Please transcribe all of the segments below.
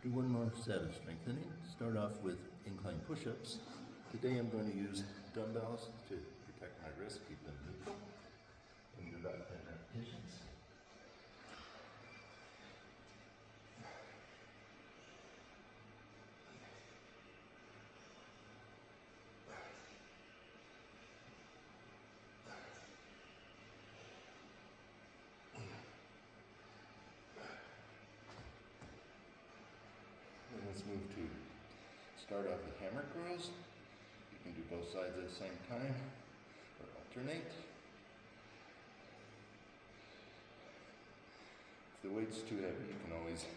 Do one more set of strengthening. Start off with incline push-ups. Today I'm going to use dumbbells to protect my wrists, keep them neutral, and do about 10 repetitions. And let's move to start off with hammer curls. You can do both sides at the same time or alternate. If the weight's too heavy, you can always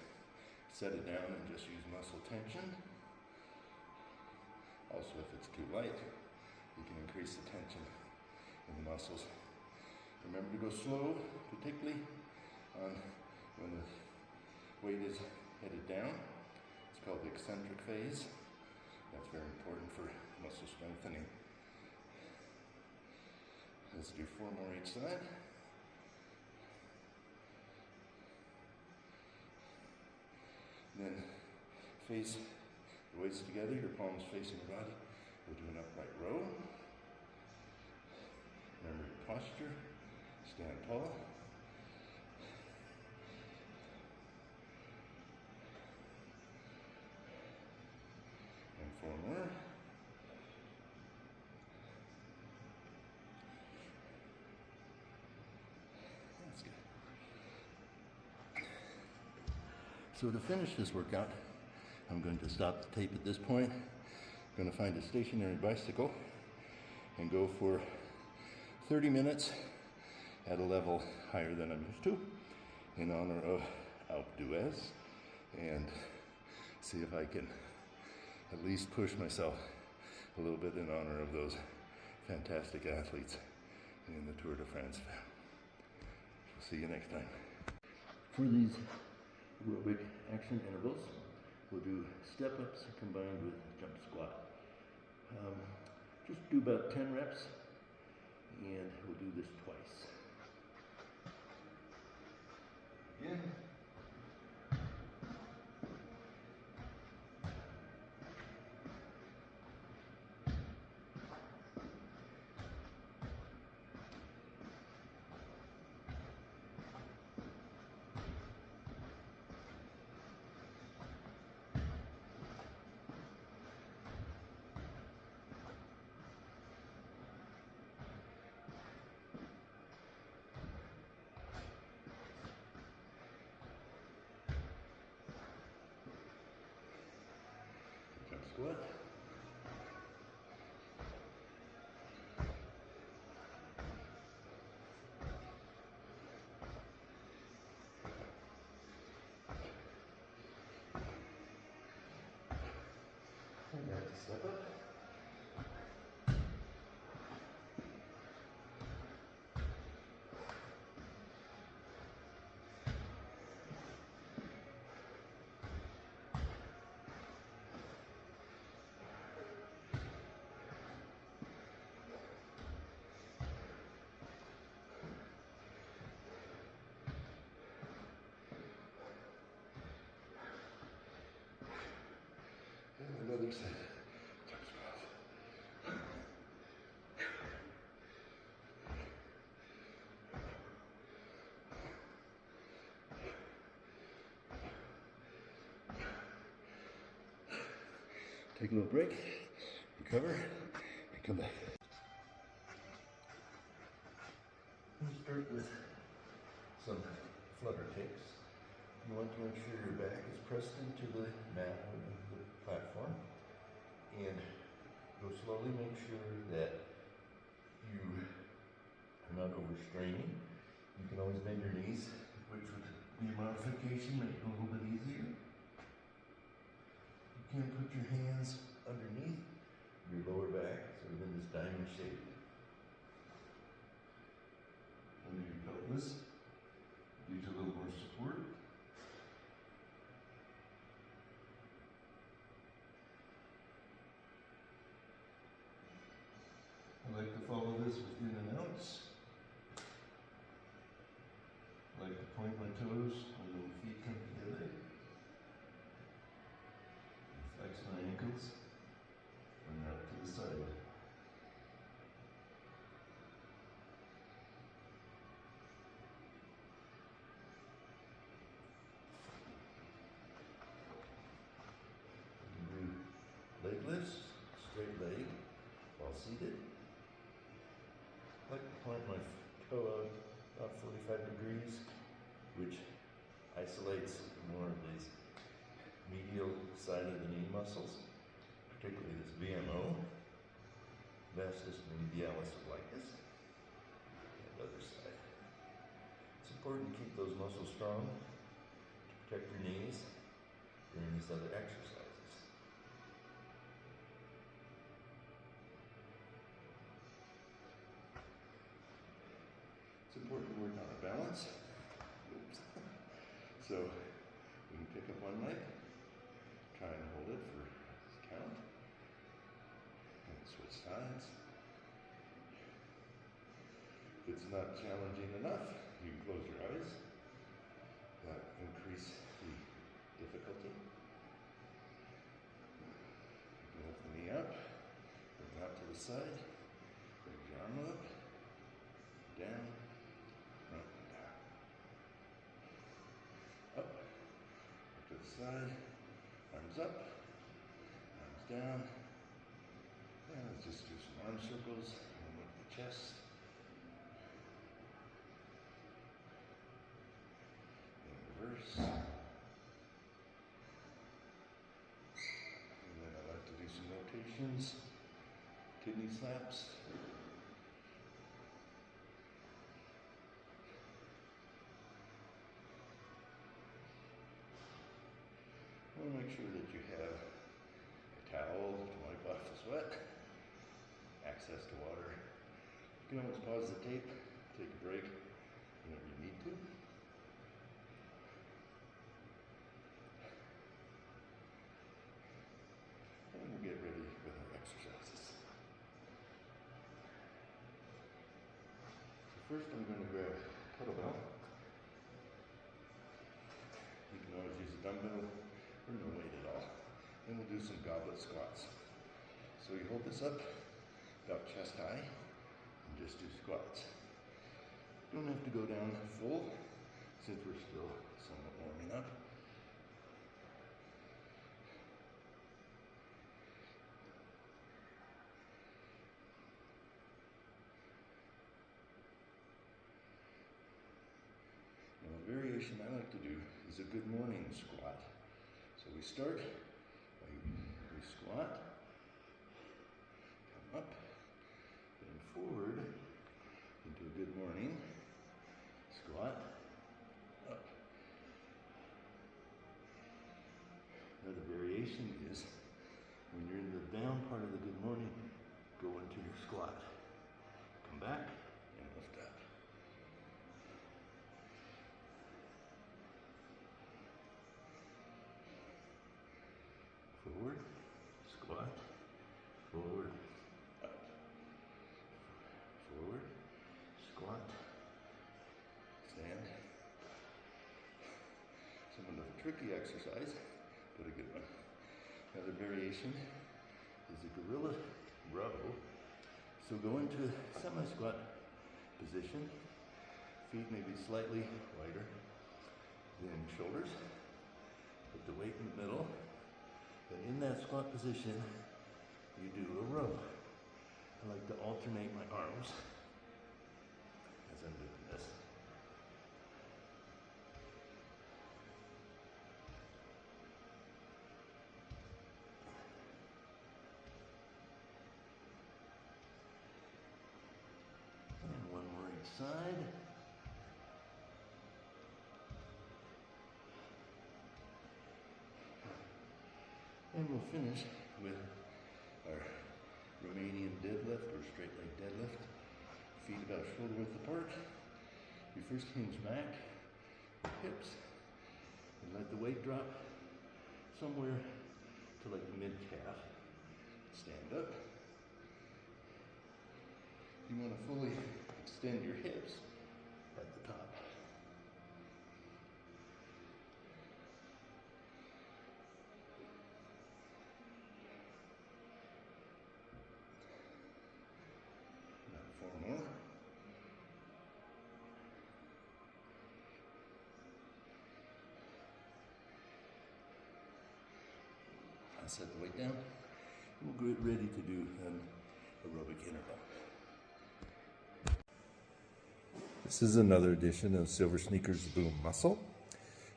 set it down and just use muscle tension. Also, if it's too light, you can increase the tension in the muscles. Remember to go slow, particularly when the weight is headed down. It's called the eccentric phase. That's very important for muscle strengthening. Let's do 4 more each side. Then face the weights together, your palms facing your body. We'll do an upright row. Remember your posture, stand tall. And 4 more. That's good. So to finish this workout, I'm going to stop the tape at this point. I'm going to find a stationary bicycle and go for 30 minutes at a level higher than I'm used to in honor of Alpe d'Huez, and see if I can at least push myself a little bit in honor of those fantastic athletes in the Tour de France. We'll see you next time. For these aerobic action intervals, we'll do step-ups combined with jump squat. Just do about 10 reps, and we'll do this twice. Again. Jump squat. And back to step up. And another side. Jump squat. Take a little break, recover, and come back. We'll start with some flutter kicks. You want to make sure your back is pressed into the mat or the platform, and go slowly. Make sure that you are not overstraining. You can always bend your knees, which would be a modification, make it a little bit easier. You can put your hands underneath your lower back, sort of in this diamond shape, under your pelvis, gives you a little more support. I like to follow this with in and outs. I like to point my toes when my feet come together. isolates more of these medial side of the knee muscles, particularly this VMO, vastus medialis obliquus, and the other side. It's important to keep those muscles strong to protect your knees during these other exercises. It's important to work on our balance. Oops. So we can pick up one leg, try and hold it for a count, and switch sides. If it's not challenging enough, you can close your eyes. That increase the difficulty. You can lift the knee up, bring it out to the side, bring your arm up, down, up, down. Up, to the side, arms up, arms down. And let's just do some arm circles, and look at the chest. Reverse. And then I like to do some rotations, kidney slaps. I want to make sure that you have a towel to wipe off the sweat, access to water. You can always pause the tape, take a break whenever you need to. And we'll get ready with our exercises. So first I'm going to grab a kettlebell. You can always use a dumbbell or no weight at all. Then we'll do some goblet squats. So you hold this up about chest high and just do squats. Don't have to go down full since we're still somewhat warming up. Now, a variation I like to do is a good morning squat. So we start by we squat, come up, then forward into a good morning, squat, up. Another variation is when you're in the down part of the good morning, go into your squat, come back and lift up. Forward, squat, forward, up. Forward, squat, stand. Somewhat of a tricky exercise, but a good one. Another variation is a gorilla row. So go into semi-squat position. Feet may be slightly wider than shoulders. Put the weight in the middle. And in that squat position, you do a row. I like to alternate my arms as I'm doing this. And one more each side. And we'll finish with our Romanian deadlift or straight leg deadlift. Feet about shoulder width apart. You first hinge back, hips, and let the weight drop somewhere to like the mid-calf. Stand up. You want to fully extend your hips at the top. Four more. I'll set the weight down. We'll get ready to do an aerobic interval. This is another edition of Silver Sneakers Boom Muscle.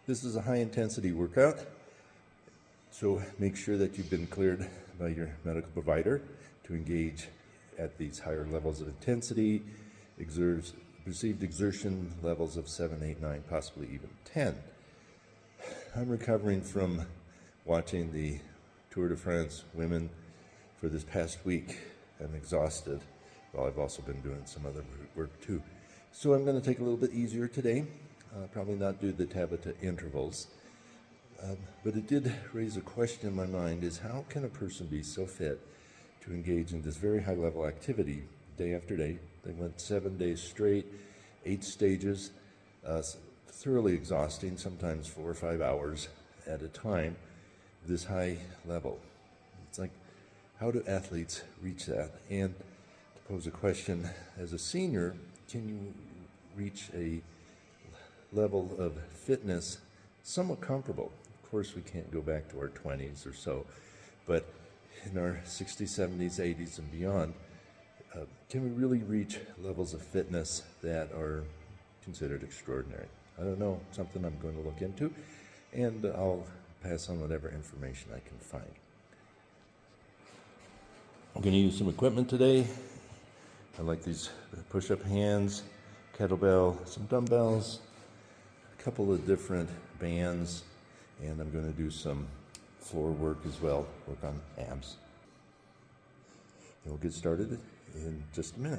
This is a high intensity workout, so make sure that you've been cleared by your medical provider to engage at these higher levels of intensity, perceived exertion levels of 7, 8, 9, possibly even 10. I'm recovering from watching the Tour de France women for this past week. I'm exhausted. Well, I've also been doing some other work too. So I'm going to take a little bit easier today. Probably not do the Tabata intervals. But it did raise a question in my mind, is how can a person be so fit to engage in this very high level activity day after day? They went 7 days straight, 8 stages, thoroughly exhausting, sometimes 4 or 5 hours at a time, this high level. It's like, how do athletes reach that? And to pose a question, as a senior, can you reach a level of fitness somewhat comparable? Of course, we can't go back to our 20s or so, but in our 60s, 70s, 80s, and beyond, can we really reach levels of fitness that are considered extraordinary? I don't know, something I'm going to look into, and I'll pass on whatever information I can find. I'm going to use some equipment today. I like these push-up hands, kettlebell, some dumbbells, a couple of different bands, and I'm going to do some floor work as well, work on abs. And we'll get started in just a minute.